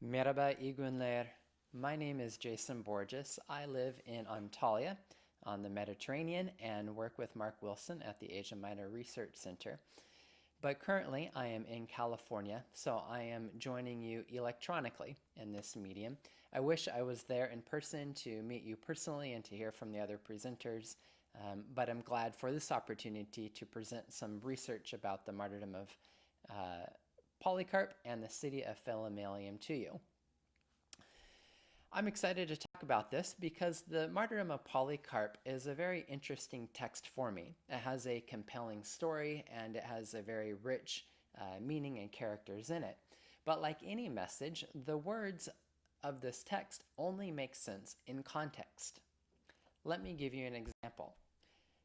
Merhaba, iyi günler. My name is Jason Borges. I live in Antalya on the Mediterranean and work with Mark Wilson at the Asia Minor Research Center. But currently, I am in California, so I am joining you electronically in this medium. I wish I was there in person to meet you personally and to hear from the other presenters, but I'm glad for this opportunity to present some research about the martyrdom of uh, Polycarp and the city of Philomelium to you. I'm excited to talk about this because the martyrdom of Polycarp is a very interesting text for me. It has a compelling story and it has a very rich meaning and characters in it. But like any message, the words of this text only make sense in context. Let me give you an example.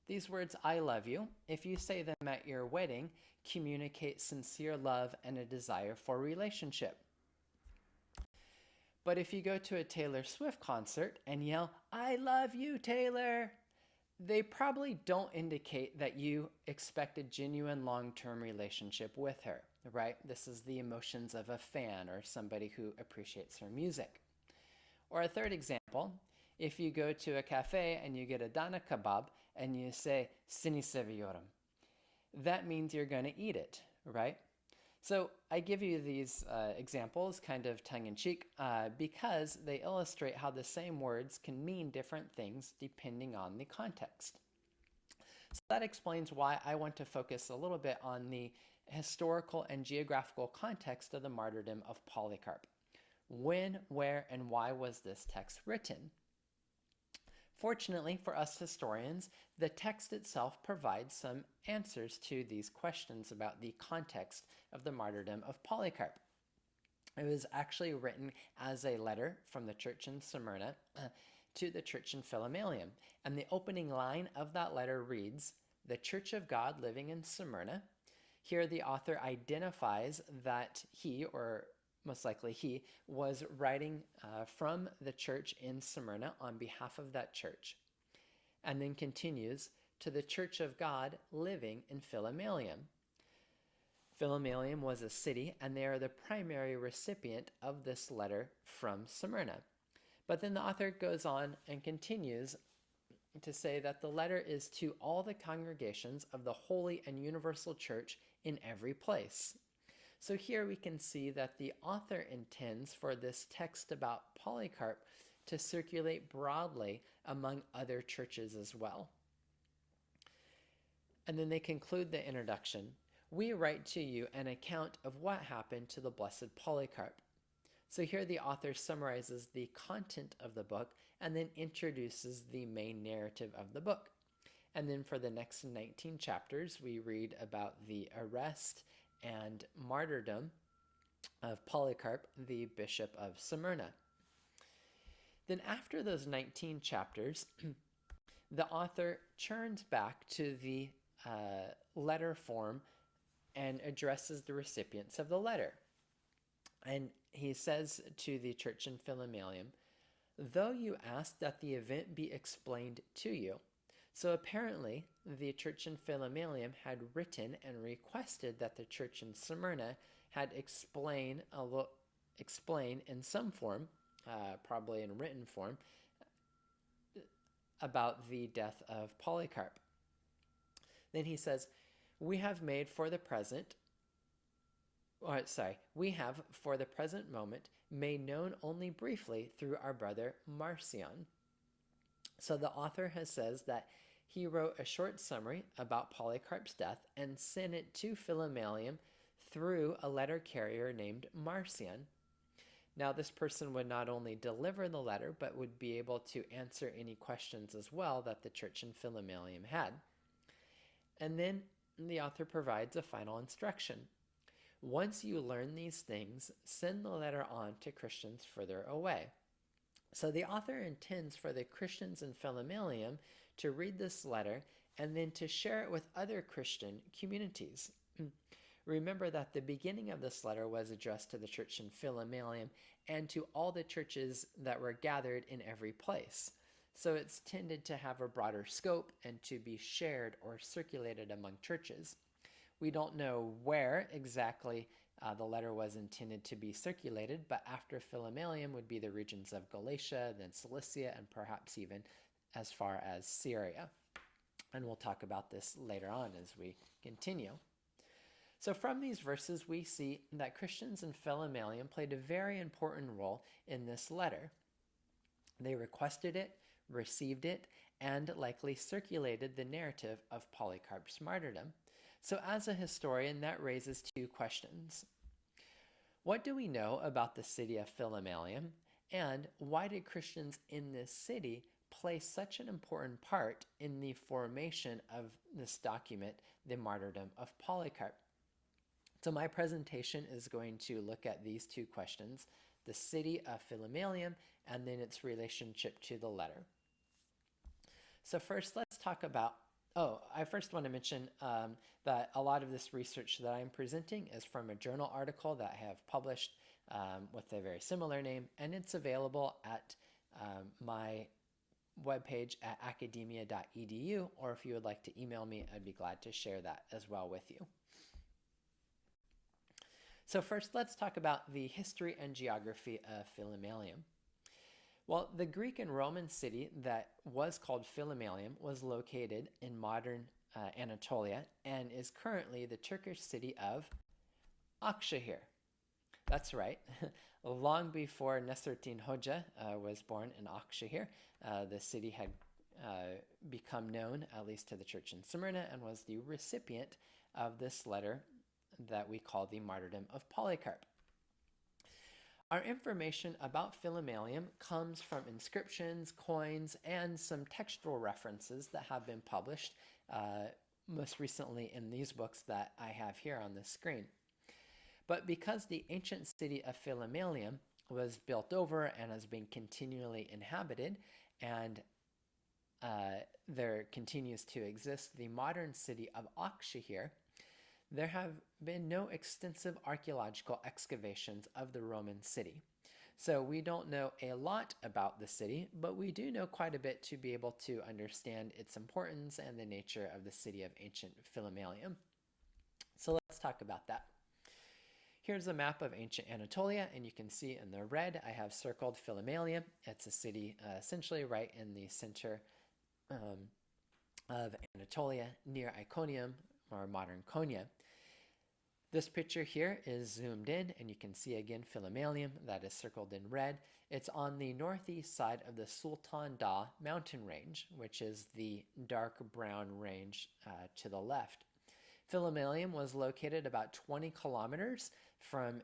These words, I love you, if you say them at your wedding, communicate sincere love and a desire for relationship. But if you go to a Taylor Swift concert and yell, I love you, Taylor, they probably don't indicate that you expect a genuine long-term relationship with her, right? This is the emotions of a fan or somebody who appreciates her music. Or a third example, if you go to a cafe and you get a dana kebab and you say, seni seviyorum, that means you're going to eat it, right? So I give you these examples kind of tongue-in-cheek because they illustrate how the same words can mean different things depending on the context. So that explains why I want to focus a little bit on the historical and geographical context of the martyrdom of Polycarp. When, where, and why was this text written? Fortunately for us historians, the text itself provides some answers to these questions about the context of the martyrdom of Polycarp. It was actually written as a letter from the church in Smyrna to the church in Philomelium. And the opening line of that letter reads, the Church of God living in Smyrna. Here the author identifies that he, or most likely he, was writing from the church in Smyrna on behalf of that church. And then continues to the Church of God living in Philomelium. Philomelium was a city, and they are the primary recipient of this letter from Smyrna. But then the author goes on and continues to say that the letter is to all the congregations of the Holy and Universal Church in every place. So here we can see that the author intends for this text about Polycarp to circulate broadly among other churches as well. And then they conclude the introduction. We write to you an account of what happened to the blessed Polycarp. So here the author summarizes the content of the book and then introduces the main narrative of the book. And then for the next 19 chapters, we read about the arrest and martyrdom of Polycarp, the bishop of Smyrna. Then after those 19 chapters, the author turns back to the letter form and addresses the recipients of the letter. And he says to the church in Philomelium, though you ask that the event be explained to you. So apparently, the church in Philomelium had written and requested that the church in Smyrna had explain in some form, probably in written form, about the death of Polycarp. Then he says, we have for the present moment made known only briefly through our brother Marcion. So the author says that he wrote a short summary about Polycarp's death and sent it to Philomelium through a letter carrier named Marcion. Now this person would not only deliver the letter, but would be able to answer any questions as well that the church in Philomelium had. And then the author provides a final instruction. Once you learn these things, send the letter on to Christians further away. So the author intends for the Christians in Philomelium to read this letter and then to share it with other Christian communities. Remember that the beginning of this letter was addressed to the church in Philomelium and to all the churches that were gathered in every place. So it's tended to have a broader scope and to be shared or circulated among churches. We don't know where exactly The letter was intended to be circulated, but after Philomelium would be the regions of Galatia, then Cilicia, and perhaps even as far as Syria. And we'll talk about this later on as we continue. So from these verses, we see that Christians in Philomelium played a very important role in this letter. They requested it, received it, and likely circulated the narrative of Polycarp's martyrdom. So as a historian, that raises two questions. What do we know about the city of Philomelium, and why did Christians in this city play such an important part in the formation of this document, the martyrdom of Polycarp? So my presentation is going to look at these two questions, the city of Philomelium and then its relationship to the letter. So first, let's talk about, I first want to mention that a lot of this research that I'm presenting is from a journal article that I have published with a very similar name, and it's available at my webpage at academia.edu, or if you would like to email me, I'd be glad to share that as well with you. So first, let's talk about the history and geography of Philomelium. Well, the Greek and Roman city that was called Philomelium was located in modern Anatolia and is currently the Turkish city of Akşehir. That's right. Long before Nesrettin Hoca was born in Akşehir, the city had become known, at least to the church in Smyrna, and was the recipient of this letter that we call the martyrdom of Polycarp. Our information about Philomelium comes from inscriptions, coins, and some textual references that have been published, most recently in these books that I have here on the screen. But because the ancient city of Philomelium was built over and has been continually inhabited, and there continues to exist the modern city of Akşehir, there have been no extensive archaeological excavations of the Roman city. So we don't know a lot about the city, but we do know quite a bit to be able to understand its importance and the nature of the city of ancient Philomelium. So let's talk about that. Here's a map of ancient Anatolia, and you can see in the red I have circled Philomelium. It's a city essentially right in the center of Anatolia near Iconium, or modern Konya. This picture here is zoomed in, and you can see again Philomelium that is circled in red. It's on the northeast side of the Sultan Dağ mountain range, which is the dark brown range to the left. Philomelium was located about 20 kilometers from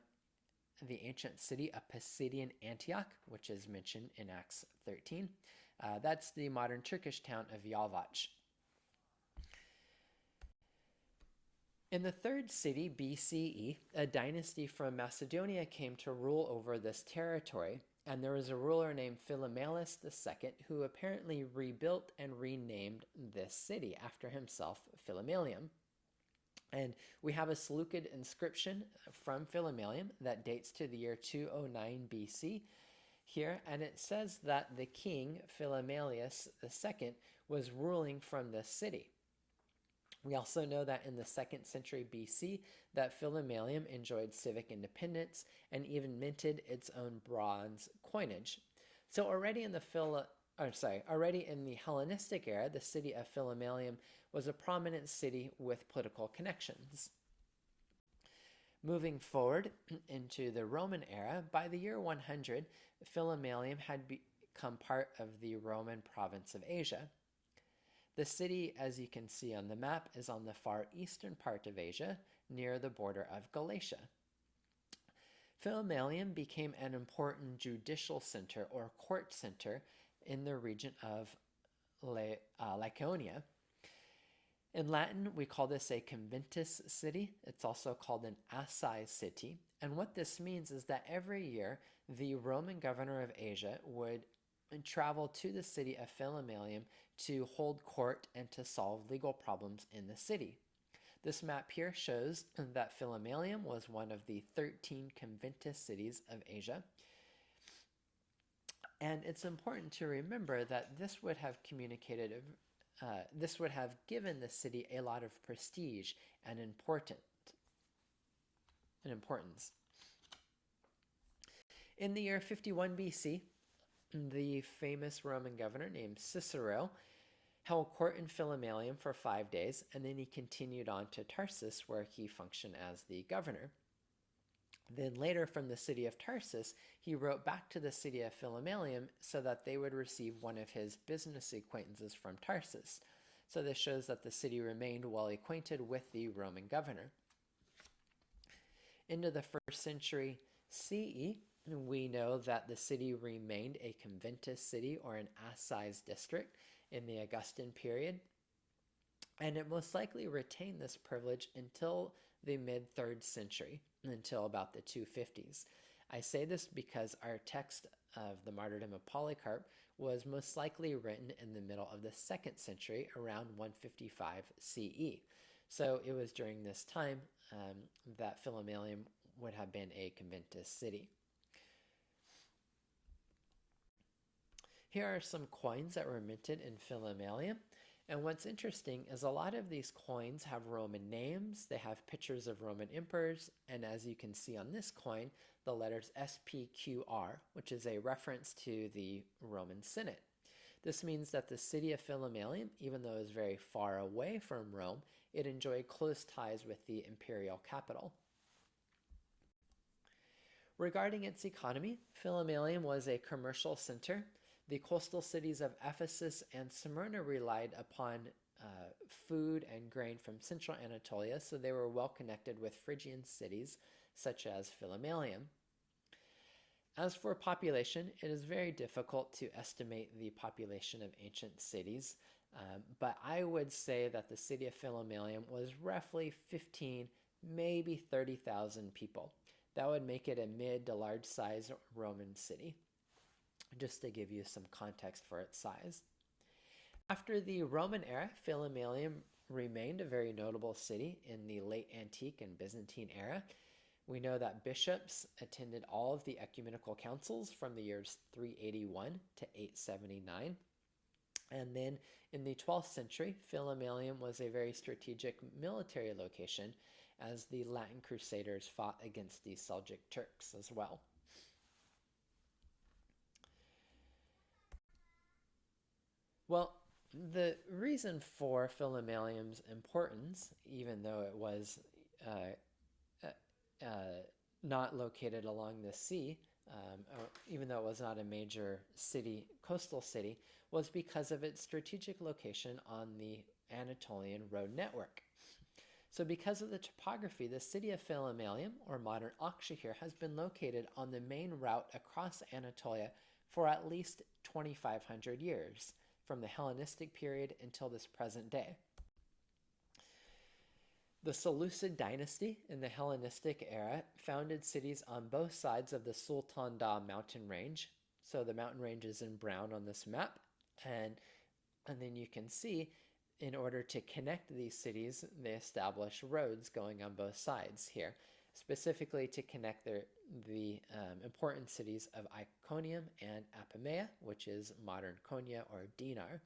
the ancient city of Pisidian Antioch, which is mentioned in Acts 13. That's the modern Turkish town of Yalvaç. In the 3rd city BCE, a dynasty from Macedonia came to rule over this territory, and there was a ruler named Philomelis II who apparently rebuilt and renamed this city after himself, Philomelium. And we have a Seleucid inscription from Philomelium that dates to the year 209 BC here, and it says that the king, Philomelius II, was ruling from this city. We also know that in the 2nd century BC that Philomelium enjoyed civic independence and even minted its own bronze coinage. So already in the Hellenistic era, the city of Philomelium was a prominent city with political connections. Moving forward into the Roman era, by the year 100, Philomelium had become part of the Roman province of Asia. The city, as you can see on the map, is on the far eastern part of Asia, near the border of Galatia. Philomelium became an important judicial center or court center in the region of Lycaonia. In Latin, we call this a conventus city. It's also called an assize city. And what this means is that every year, the Roman governor of Asia would travel to the city of Philomelium to hold court and to solve legal problems in the city. This map here shows that Philomelium was one of the 13 conventus cities of Asia. And it's important to remember that this would have given the city a lot of prestige and importance. and importance. In the year 51 BC, the famous Roman governor named Cicero held court in Philomelium for 5 days, and then he continued on to Tarsus, where he functioned as the governor. Then later, from the city of Tarsus, he wrote back to the city of Philomelium so that they would receive one of his business acquaintances from Tarsus. So this shows that the city remained well acquainted with the Roman governor. Into the 1st century CE, we know that the city remained a conventus city, or an assize district, in the Augustan period, and it most likely retained this privilege until the mid-3rd century, until about the 250s. I say this because our text of the martyrdom of Polycarp was most likely written in the middle of the 2nd century, around 155 CE. So it was during this time that Philomelium would have been a conventus city. Here are some coins that were minted in Philomelium. And what's interesting is a lot of these coins have Roman names, they have pictures of Roman emperors, and as you can see on this coin, the letters SPQR, which is a reference to the Roman Senate. This means that the city of Philomelium, even though it was very far away from Rome, it enjoyed close ties with the imperial capital. Regarding its economy, Philomelium was a commercial center. The coastal cities of Ephesus and Smyrna relied upon food and grain from central Anatolia, so they were well connected with Phrygian cities such as Philomelium. As for population, it is very difficult to estimate the population of ancient cities, but I would say that the city of Philomelium was roughly 15, maybe 30,000 people. That would make it a mid to large size Roman city, just to give you some context for its size. After the Roman era, Philomelium remained a very notable city in the late antique and Byzantine era. We know that bishops attended all of the ecumenical councils from the years 381 to 879. And then in the 12th century, Philomelium was a very strategic military location as the Latin Crusaders fought against the Seljuk Turks as well. Well, the reason for Philomelium's importance, even though it was not located along the sea, or even though it was not a major city, coastal city, was because of its strategic location on the Anatolian road network. So because of the topography, the city of Philomelium, or modern Akshehir, has been located on the main route across Anatolia for at least 2,500 years, from the Hellenistic period until this present day. The Seleucid dynasty in the Hellenistic era founded cities on both sides of the Sultan Dağ mountain range. So the mountain range is in brown on this map, and then you can see in order to connect these cities, they established roads going on both sides here, specifically to connect the important cities of Iconium and Apamea, which is modern Konya or Dinar.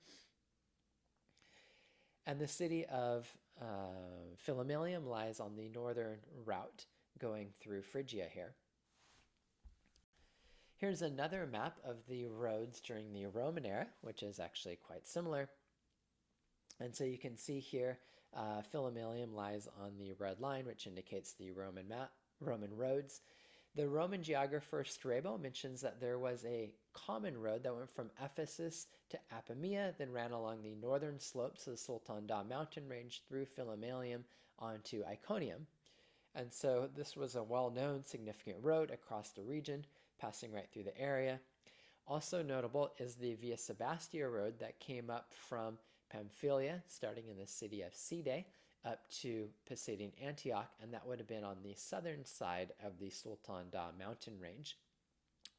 And the city of Philomelium lies on the northern route going through Phrygia here. Here's another map of the roads during the Roman era, which is actually quite similar. And so you can see here, Philomelium lies on the red line, which indicates the Roman roads. The Roman geographer Strabo mentions that there was a common road that went from Ephesus to Apamea, then ran along the northern slopes of the Sultan Dağ mountain range through Philomelium onto Iconium. And so this was a well-known significant road across the region, passing right through the area. Also notable is the Via Sebastia road that came up from Pamphylia, starting in the city of Side, up to Pisidian Antioch, and that would have been on the southern side of the Sultan Dağ mountain range.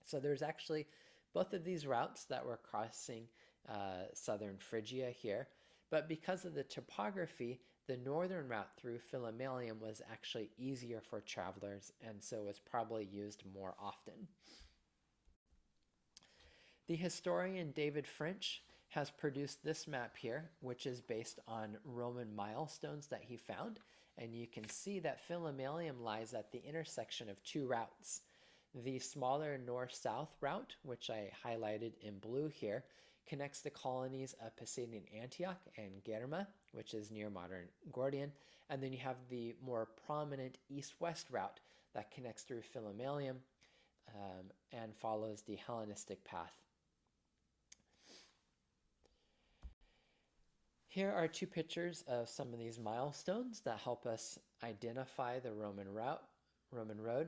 So there's actually both of these routes that were crossing southern Phrygia here, but because of the topography, the northern route through Philomelium was actually easier for travelers, and so was probably used more often. The historian David French has produced this map here, which is based on Roman milestones that he found. And you can see that Philomelium lies at the intersection of two routes. The smaller north-south route, which I highlighted in blue here, connects the colonies of Pisidian Antioch and Germa, which is near modern Gordian. And then you have the more prominent east-west route that connects through Philomelium and follows the Hellenistic path. Here are two pictures of some of these milestones that help us identify the Roman road.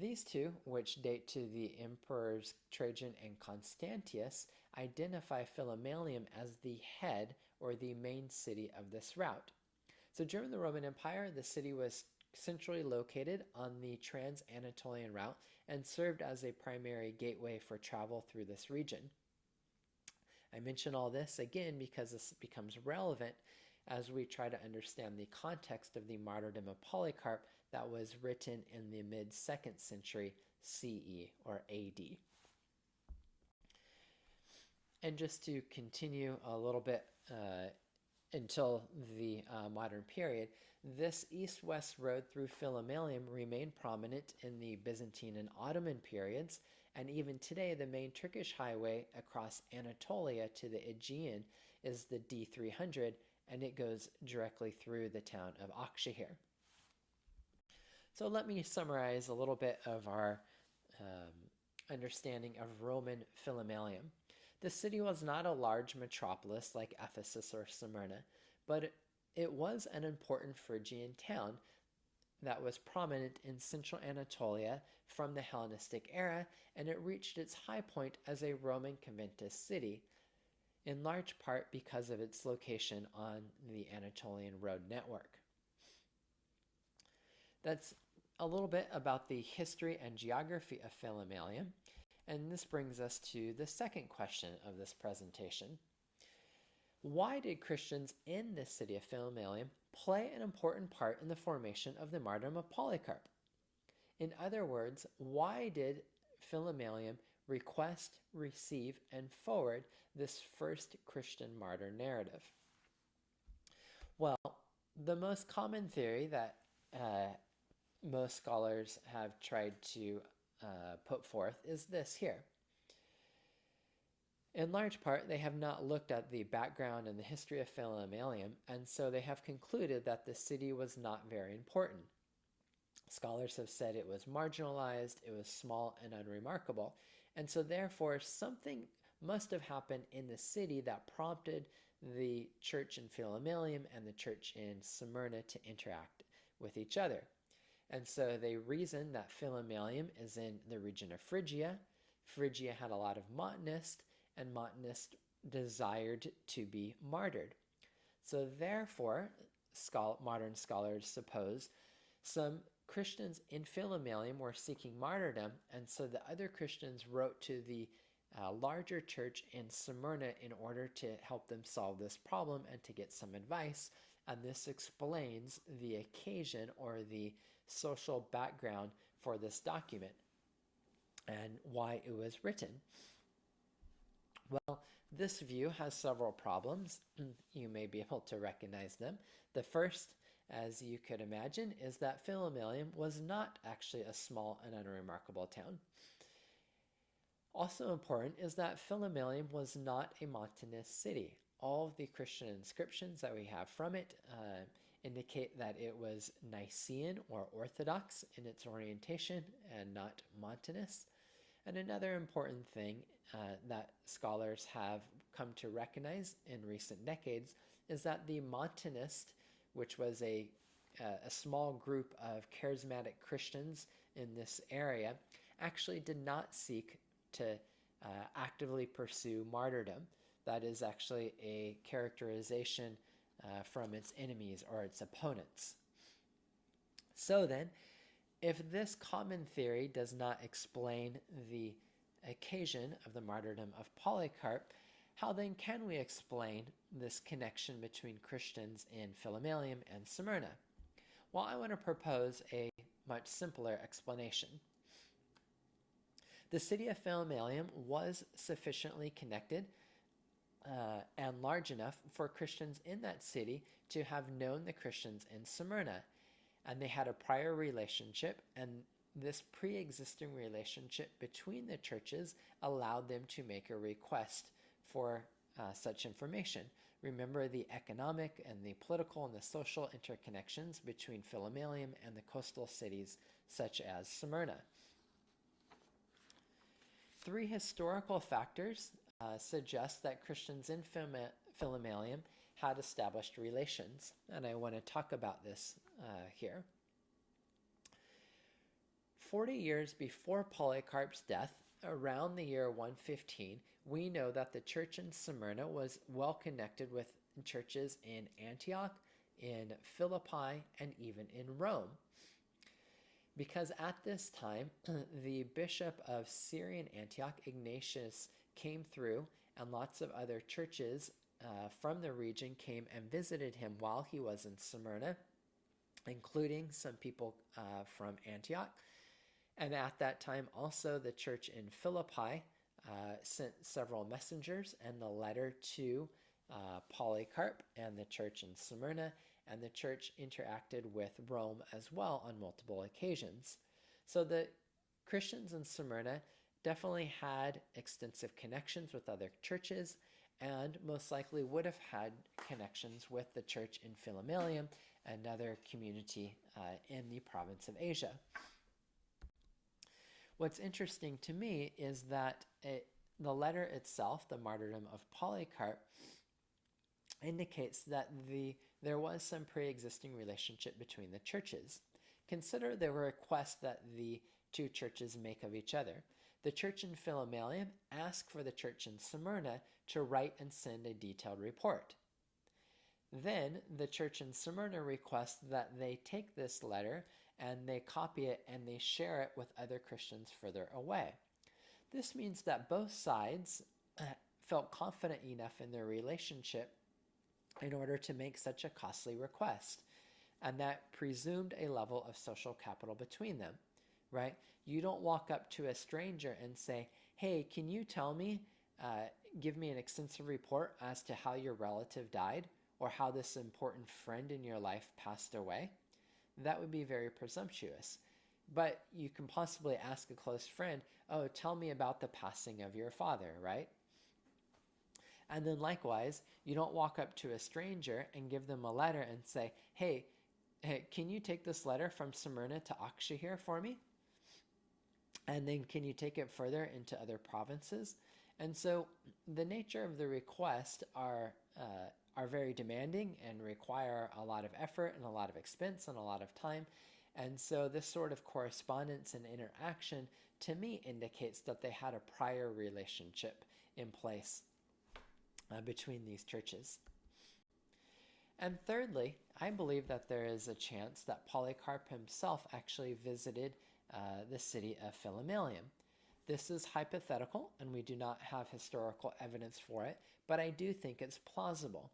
These two, which date to the emperors Trajan and Constantius, identify Philomelium as the head or the main city of this route. So during the Roman Empire, the city was centrally located on the Trans-Anatolian route and served as a primary gateway for travel through this region. I mention all this again because this becomes relevant as we try to understand the context of the martyrdom of Polycarp that was written in the mid-2nd century CE or AD. And just to continue a little bit until the modern period, this east-west road through Philomelium remained prominent in the Byzantine and Ottoman periods, and even today the main Turkish highway across Anatolia to the Aegean is the D300, and it goes directly through the town of Akşehir. So let me summarize a little bit of our understanding of Roman Philomelium. The city was not a large metropolis like Ephesus or Smyrna, but it was an important Phrygian town that was prominent in central Anatolia from the Hellenistic era, and it reached its high point as a Roman conventus city, in large part because of its location on the Anatolian road network. That's a little bit about the history and geography of Philomelium, and this brings us to the second question of this presentation. Why did Christians in this city of Philomelium play an important part in the formation of the martyrdom of Polycarp? In other words, why did Philomelium request, receive, and forward this first Christian martyr narrative? Well, the most common theory that most scholars have tried to put forth is this here. In large part, they have not looked at the background and the history of Philomelium, and so they have concluded that the city was not very important. Scholars have said it was marginalized, it was small and unremarkable, and so therefore something must have happened in the city that prompted the church in Philomelium and the church in Smyrna to interact with each other. And so they reason that Philomelium is in the region of Phrygia. Phrygia had a lot of Montanists, and Montanists desired to be martyred. So therefore, modern scholars suppose some Christians in Philomelium were seeking martyrdom, and so the other Christians wrote to the larger church in Smyrna in order to help them solve this problem and to get some advice. And this explains the occasion or the social background for this document and why it was written. Well, this view has several problems. You may be able to recognize them. The first, as you could imagine, is that Philomelium was not actually a small and unremarkable town. Also important is that Philomelium was not a Montanist city. All of the Christian inscriptions that we have from it indicate that it was Nicene or Orthodox in its orientation and not Montanist. And another important thing that scholars have come to recognize in recent decades is that the Montanist, which was a small group of charismatic Christians in this area, actually did not seek to actively pursue martyrdom. That is actually a characterization from its enemies or its opponents. So then, if this common theory does not explain the occasion of the martyrdom of Polycarp, how then can we explain this connection between Christians in Philomelium and Smyrna? Well, I want to propose a much simpler explanation. The city of Philomelium was sufficiently connected and large enough for Christians in that city to have known the Christians in Smyrna. And they had a prior relationship, and this pre-existing relationship between the churches allowed them to make a request for such information. Remember the economic and the political and the social interconnections between Philomelium and the coastal cities such as Smyrna. Three historical factors suggest that Christians in Philomelium had established relations, and I want to talk about this here. 40 years before Polycarp's death, around the year 115, we know that the church in Smyrna was well connected with churches in Antioch, in Philippi, and even in Rome. Because at this time, the bishop of Syrian Antioch, Ignatius, came through, and lots of other churches from the region came and visited him while he was in Smyrna, including some people from Antioch. And at that time, also the church in Philippi sent several messengers and the letter to Polycarp and the church in Smyrna, and the church interacted with Rome as well on multiple occasions. So the Christians in Smyrna definitely had extensive connections with other churches, and most likely would have had connections with the church in Philomelium, another community in the province of Asia. What's interesting to me is that the letter itself, the martyrdom of Polycarp, indicates that there was some pre-existing relationship between the churches. Consider the request that the two churches make of each other. The church in Philomelium asked for the church in Smyrna to write and send a detailed report. Then the church in Smyrna requests that they take this letter and they copy it and they share it with other Christians further away. This means that both sides felt confident enough in their relationship in order to make such a costly request, and that presumed a level of social capital between them, right? You don't walk up to a stranger and say, hey, can you tell me, give me an extensive report as to how your relative died or how this important friend in your life passed away. That would be very presumptuous. But you can possibly ask a close friend, oh, tell me about the passing of your father, right? And then likewise, you don't walk up to a stranger and give them a letter and say, hey, can you take this letter from Smyrna to Aksha here for me? And then can you take it further into other provinces? And so the nature of the request are very demanding and require a lot of effort and a lot of expense and a lot of time. And so this sort of correspondence and interaction to me indicates that they had a prior relationship in place between these churches. And thirdly, I believe that there is a chance that Polycarp himself actually visited the city of Philomelium. This is hypothetical, and we do not have historical evidence for it, but I do think it's plausible.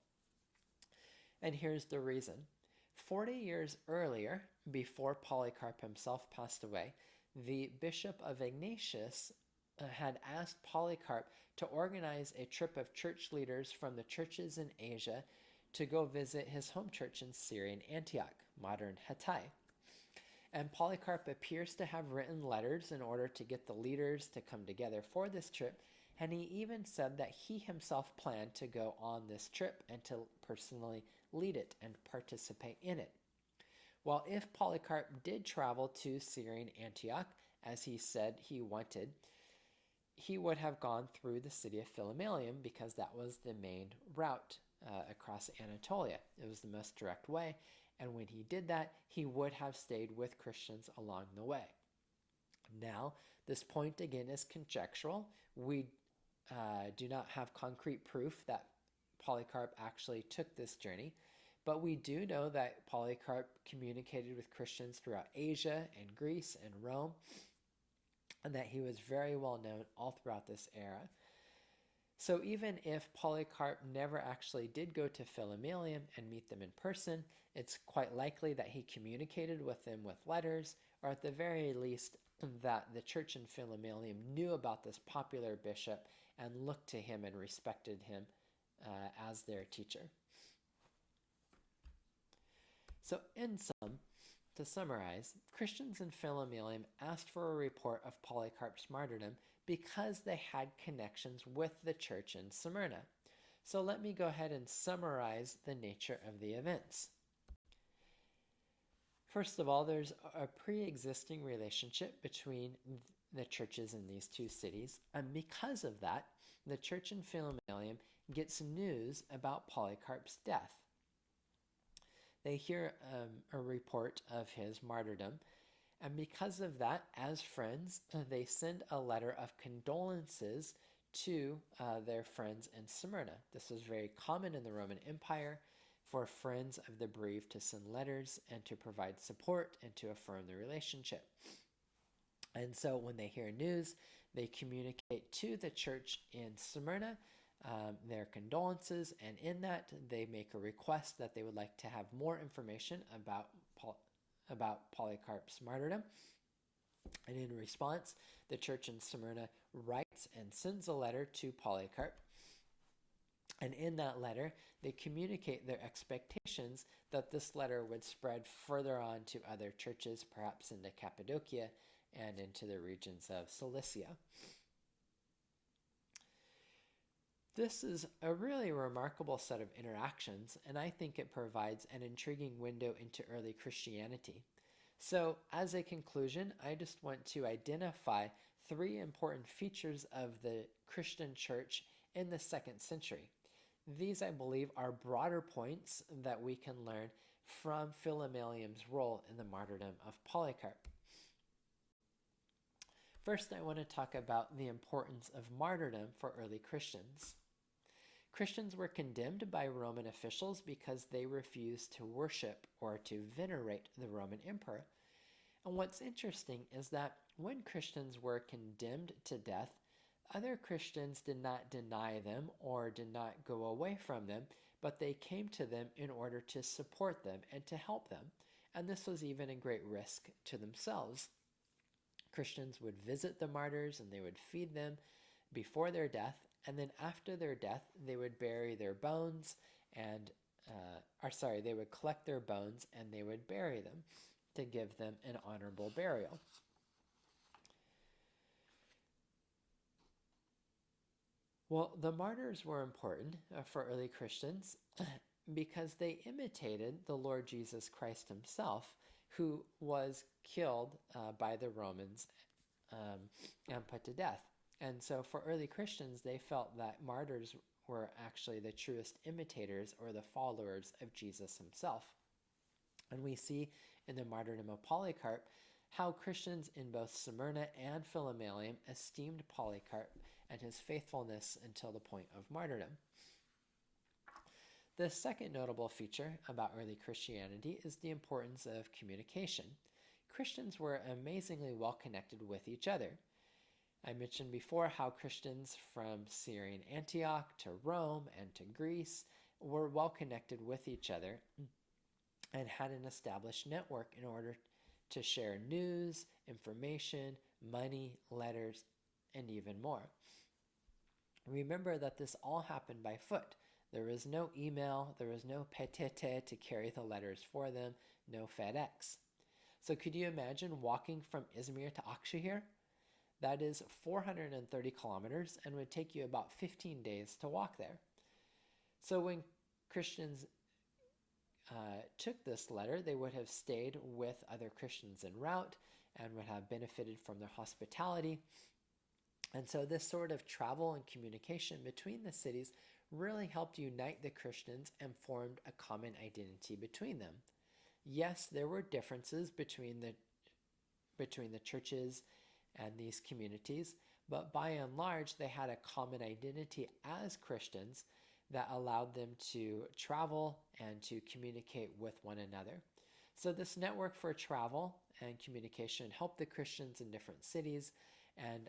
And here's the reason. 40 years earlier, before Polycarp himself passed away, the bishop of Ignatius had asked Polycarp to organize a trip of church leaders from the churches in Asia to go visit his home church in Syrian Antioch, modern Hatay. And Polycarp appears to have written letters in order to get the leaders to come together for this trip, and he even said that he himself planned to go on this trip and to personally lead it and participate in it. Well, if Polycarp did travel to Syrian Antioch, as he said he wanted, he would have gone through the city of Philomelium because that was the main route across Anatolia. It was the most direct way, and when he did that, he would have stayed with Christians along the way. Now, this point again is conjectural. We do not have concrete proof that Polycarp actually took this journey, but we do know that Polycarp communicated with Christians throughout Asia and Greece and Rome, and that he was very well known all throughout this era. So even if Polycarp never actually did go to Philomelium and meet them in person, it's quite likely that he communicated with them with letters, or at the very least that the church in Philomelium knew about this popular bishop and looked to him and respected him as their teacher. So to summarize, Christians in Philomelium asked for a report of Polycarp's martyrdom because they had connections with the church in Smyrna. So let me go ahead and summarize the nature of the events. First of all, there's a pre-existing relationship between the churches in these two cities, and because of that, the church in Philomelium gets news about Polycarp's death. They hear a report of his martyrdom, and because of that, as friends, they send a letter of condolences to their friends in Smyrna. This was very common in the Roman Empire for friends of the bereaved to send letters and to provide support and to affirm the relationship. And so when they hear news, they communicate to the church in Smyrna their condolences, and in that they make a request that they would like to have more information about Polycarp's martyrdom. And in response, the church in Smyrna writes and sends a letter to Polycarp. And in that letter, they communicate their expectations that this letter would spread further on to other churches, perhaps into Cappadocia and into the regions of Cilicia. This is a really remarkable set of interactions, and I think it provides an intriguing window into early Christianity. So, as a conclusion, I just want to identify 3 important features of the Christian church in the 2nd century. These, I believe, are broader points that we can learn from Philomelium's role in the martyrdom of Polycarp. First, I want to talk about the importance of martyrdom for early Christians. Christians were condemned by Roman officials because they refused to worship or to venerate the Roman emperor. And what's interesting is that when Christians were condemned to death, other Christians did not deny them or did not go away from them, but they came to them in order to support them and to help them. And this was even a great risk to themselves. Christians would visit the martyrs and they would feed them before their death, and then after their death, they would bury their bones and, they would collect their bones and they would bury them to give them an honorable burial. Well, the martyrs were important for early Christians because they imitated the Lord Jesus Christ himself, who was killed by the Romans and put to death. And so for early Christians, they felt that martyrs were actually the truest imitators or the followers of Jesus himself. And we see in the martyrdom of Polycarp how Christians in both Smyrna and Philomelium esteemed Polycarp and his faithfulness until the point of martyrdom. The second notable feature about early Christianity is the importance of communication. Christians were amazingly well connected with each other. I mentioned before how Christians from Syrian Antioch to Rome and to Greece were well connected with each other and had an established network in order to share news, information, money, letters, and even more. Remember that this all happened by foot. There was no email, there was no petete to carry the letters for them, no FedEx. So could you imagine walking from Izmir to Akşehir? That is 430 kilometers and would take you about 15 days to walk there. So when Christians took this letter, they would have stayed with other Christians en route and would have benefited from their hospitality. And so this sort of travel and communication between the cities really helped unite the Christians and formed a common identity between them. Yes, there were differences between the churches and these communities, but by and large, they had a common identity as Christians that allowed them to travel and to communicate with one another. So this network for travel and communication helped the Christians in different cities and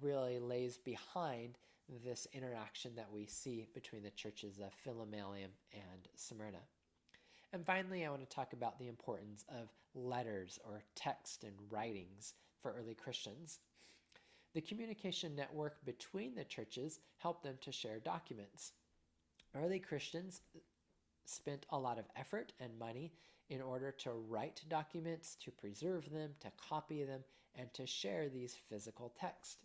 really lays behind this interaction that we see between the churches of Philomelium and Smyrna. And finally, I want to talk about the importance of letters or text and writings for early Christians. The communication network between the churches helped them to share documents. Early Christians spent a lot of effort and money in order to write documents, to preserve them, to copy them, and to share these physical texts.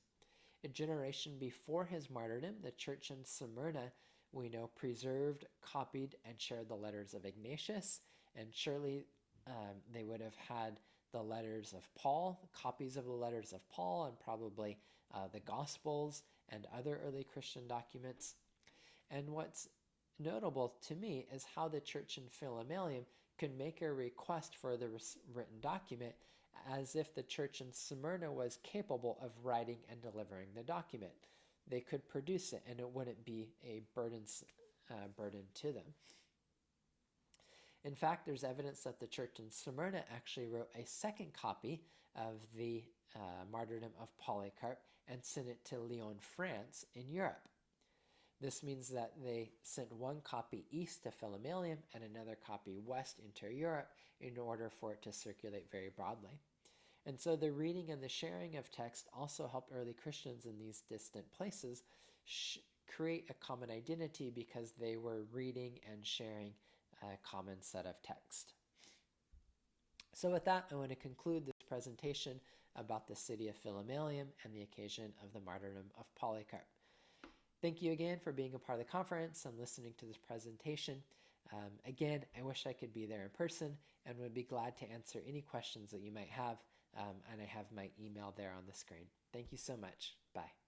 A generation before his martyrdom, the church in Smyrna, we know, preserved, copied, and shared the letters of Ignatius, and surely they would have had the letters of Paul, copies of the letters of Paul, and probably the Gospels and other early Christian documents. And what's notable to me is how the church in Philomelium could make a request for the written document as if the church in Smyrna was capable of writing and delivering the document. They could produce it and it wouldn't be a burden to them. In fact, there's evidence that the church in Smyrna actually wrote a second copy of the martyrdom of Polycarp and sent it to Lyon, France, in Europe. This means that they sent one copy east to Philomelium and another copy west into Europe in order for it to circulate very broadly. And so the reading and the sharing of text also helped early Christians in these distant places create a common identity because they were reading and sharing a common set of text. So with that, I want to conclude this presentation about the city of Philomelium and the occasion of the martyrdom of Polycarp. Thank you again for being a part of the conference and listening to this presentation. Again, I wish I could be there in person and would be glad to answer any questions that you might have. And I have my email there on the screen. Thank you so much. Bye.